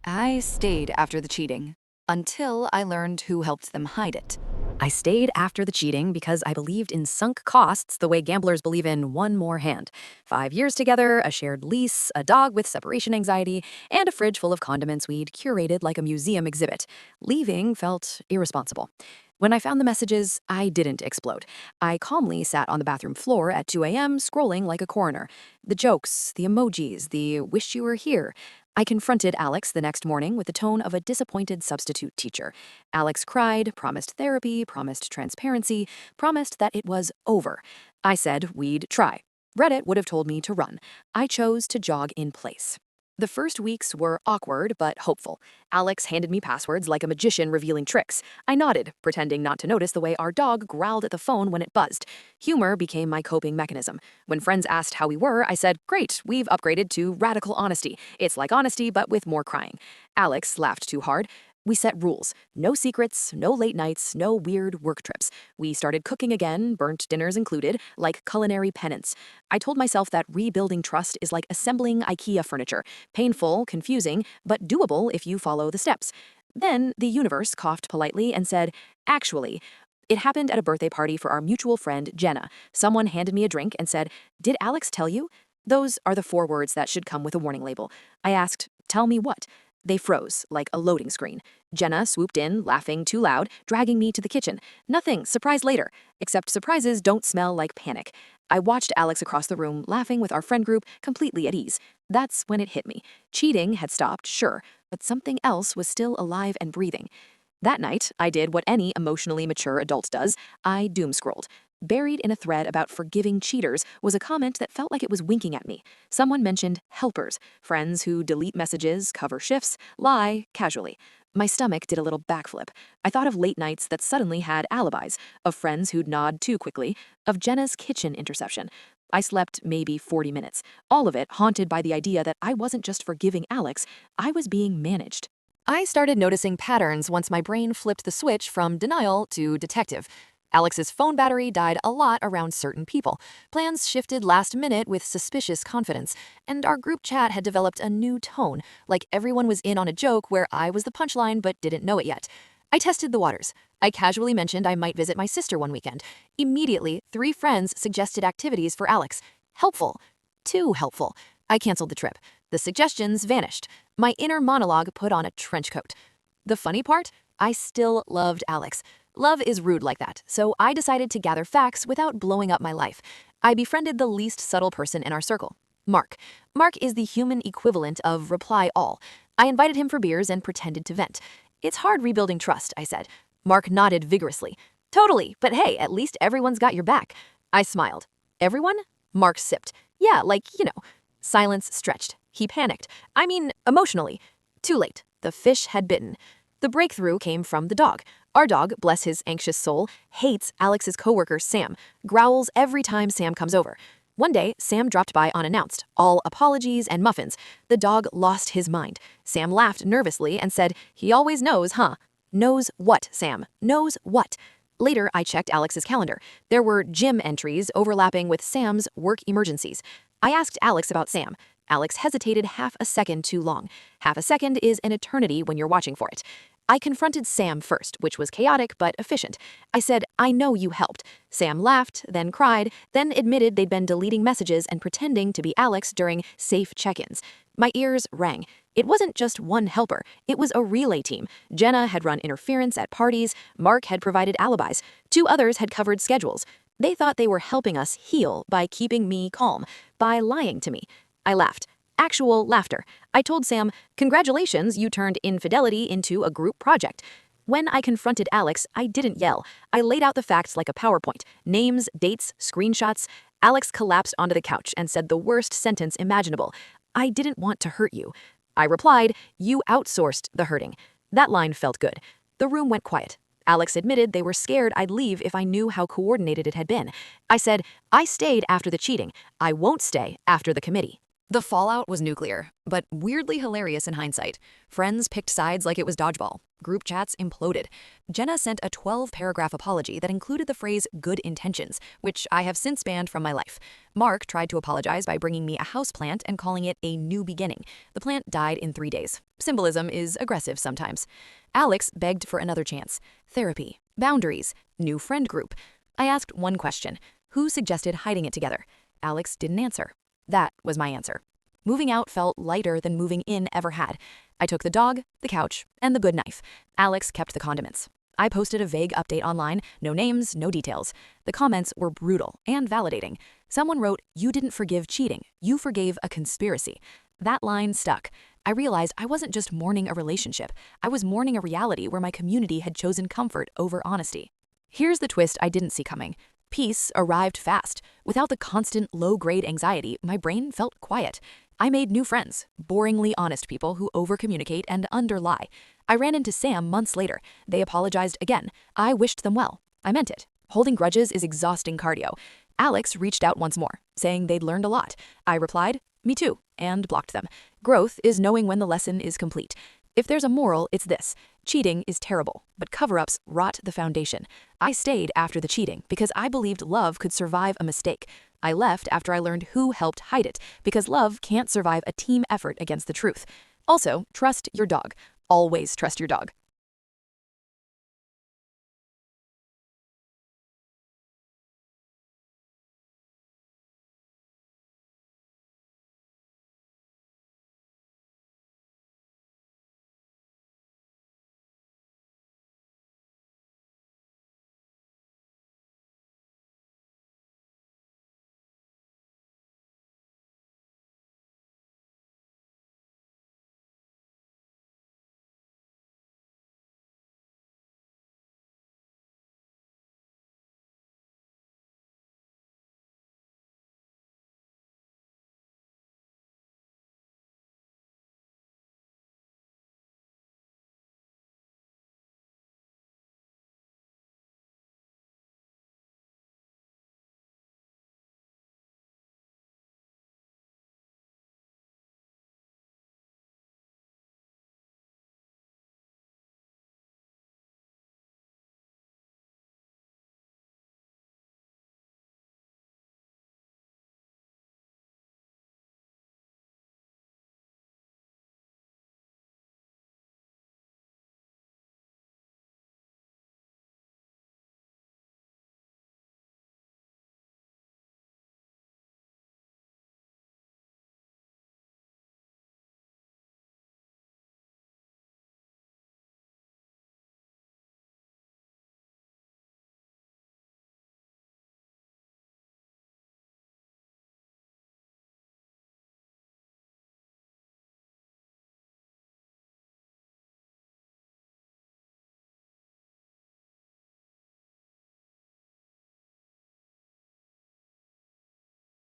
I stayed after the cheating until I learned who helped them hide it. I stayed after the cheating because I believed in sunk costs the way gamblers believe in one more hand. 5 years together, a shared lease, a dog with separation anxiety, and a fridge full of condiments we'd curated like a museum exhibit. Leaving felt irresponsible. When I found the messages, I didn't explode. I calmly sat on the bathroom floor at 2 a.m., scrolling like a coroner. The jokes, the emojis, the wish you were here. I confronted Alex the next morning with the tone of a disappointed substitute teacher. Alex cried, promised therapy, promised transparency, promised that it was over. I said we'd try. Reddit would have told me to run. I chose to jog in place. The first weeks were awkward but hopeful. Alex handed me passwords like a magician revealing tricks. I nodded, pretending not to notice the way our dog growled at the phone when it buzzed. Humor became my coping mechanism. When friends asked how we were, I said, "Great, we've upgraded to radical honesty. It's like honesty, but with more crying." Alex laughed too hard. We set rules. No secrets, no late nights, no weird work trips. We started cooking again, burnt dinners included, like culinary penance. I told myself that rebuilding trust is like assembling IKEA furniture. Painful, confusing, but doable if you follow the steps. Then the universe coughed politely and said, "Actually, it happened at a birthday party for our mutual friend, Jenna. Someone handed me a drink and said, 'Did Alex tell you?' Those are the 4 words that should come with a warning label. I asked, 'Tell me what?' They froze, like a loading screen. Jenna swooped in, laughing too loud, dragging me to the kitchen. Nothing, surprise later. Except surprises don't smell like panic. I watched Alex across the room, laughing with our friend group, completely at ease. That's when it hit me. Cheating had stopped, sure, but something else was still alive and breathing. That night, I did what any emotionally mature adult does. I doom-scrolled. Buried in a thread about forgiving cheaters was a comment that felt like it was winking at me. Someone mentioned helpers, friends who delete messages, cover shifts, lie casually. My stomach did a little backflip. I thought of late nights that suddenly had alibis, of friends who'd nod too quickly, of Jenna's kitchen interception. I slept maybe 40 minutes, all of it haunted by the idea that I wasn't just forgiving Alex, I was being managed. I started noticing patterns once my brain flipped the switch from denial to detective. Alex's phone battery died a lot around certain people. Plans shifted last minute with suspicious confidence, and our group chat had developed a new tone, like everyone was in on a joke where I was the punchline but didn't know it yet. I tested the waters. I casually mentioned I might visit my sister one weekend. Immediately, 3 friends suggested activities for Alex. Helpful. Too helpful. I canceled the trip. The suggestions vanished. My inner monologue put on a trench coat. The funny part? I still loved Alex. Love is rude like that, so I decided to gather facts without blowing up my life. I befriended the least subtle person in our circle, Mark. Mark is the human equivalent of reply all. I invited him for beers and pretended to vent. It's hard rebuilding trust, I said. Mark nodded vigorously. Totally, but hey, at least everyone's got your back. I smiled. Everyone? Mark sipped. Yeah, like. Silence stretched. He panicked. I mean, emotionally. Too late. The fish had bitten. The breakthrough came from the dog. Our dog, bless his anxious soul, hates Alex's coworker, Sam, growls every time Sam comes over. One day, Sam dropped by unannounced, all apologies and muffins. The dog lost his mind. Sam laughed nervously and said, "He always knows, huh?" Knows what, Sam? Knows what? Later, I checked Alex's calendar. There were gym entries overlapping with Sam's work emergencies. I asked Alex about Sam. Alex hesitated half a second too long. Half a second is an eternity when you're watching for it. I confronted Sam first, which was chaotic but efficient. I said, "I know you helped." Sam laughed, then cried, then admitted they'd been deleting messages and pretending to be Alex during safe check-ins. My ears rang. It wasn't just one helper. It was a relay team. Jenna had run interference at parties. Mark had provided alibis. 2 others had covered schedules. They thought they were helping us heal by keeping me calm, by lying to me. I laughed. Actual laughter. I told Sam, "Congratulations, you turned infidelity into a group project." When I confronted Alex, I didn't yell. I laid out the facts like a PowerPoint. Names, dates, screenshots. Alex collapsed onto the couch and said the worst sentence imaginable. "I didn't want to hurt you." I replied, "You outsourced the hurting." That line felt good. The room went quiet. Alex admitted they were scared I'd leave if I knew how coordinated it had been. I said, "I stayed after the cheating. I won't stay after the committee." The fallout was nuclear, but weirdly hilarious in hindsight. Friends picked sides like it was dodgeball. Group chats imploded. Jenna sent a 12-paragraph apology that included the phrase good intentions, which I have since banned from my life. Mark tried to apologize by bringing me a houseplant and calling it a new beginning. The plant died in 3 days. Symbolism is aggressive sometimes. Alex begged for another chance. Therapy, boundaries, new friend group. I asked one question: who suggested hiding it together? Alex didn't answer. That was my answer. Moving out felt lighter than moving in ever had. I took the dog, the couch, and the good knife. Alex kept the condiments. I posted a vague update online, no names, no details. The comments were brutal and validating. Someone wrote, "You didn't forgive cheating. You forgave a conspiracy." That line stuck. I realized I wasn't just mourning a relationship. I was mourning a reality where my community had chosen comfort over honesty. Here's the twist I didn't see coming. Peace arrived fast. Without the constant low-grade anxiety, my brain felt quiet. I made new friends, boringly honest people who overcommunicate and underlie. I ran into Sam months later. They apologized again. I wished them well. I meant it. Holding grudges is exhausting cardio. Alex reached out once more, saying they'd learned a lot. I replied, "Me too," and blocked them. Growth is knowing when the lesson is complete. If there's a moral, it's this: cheating is terrible, but cover-ups rot the foundation. I stayed after the cheating because I believed love could survive a mistake. I left after I learned who helped hide it, because love can't survive a team effort against the truth. Also, trust your dog. Always trust your dog.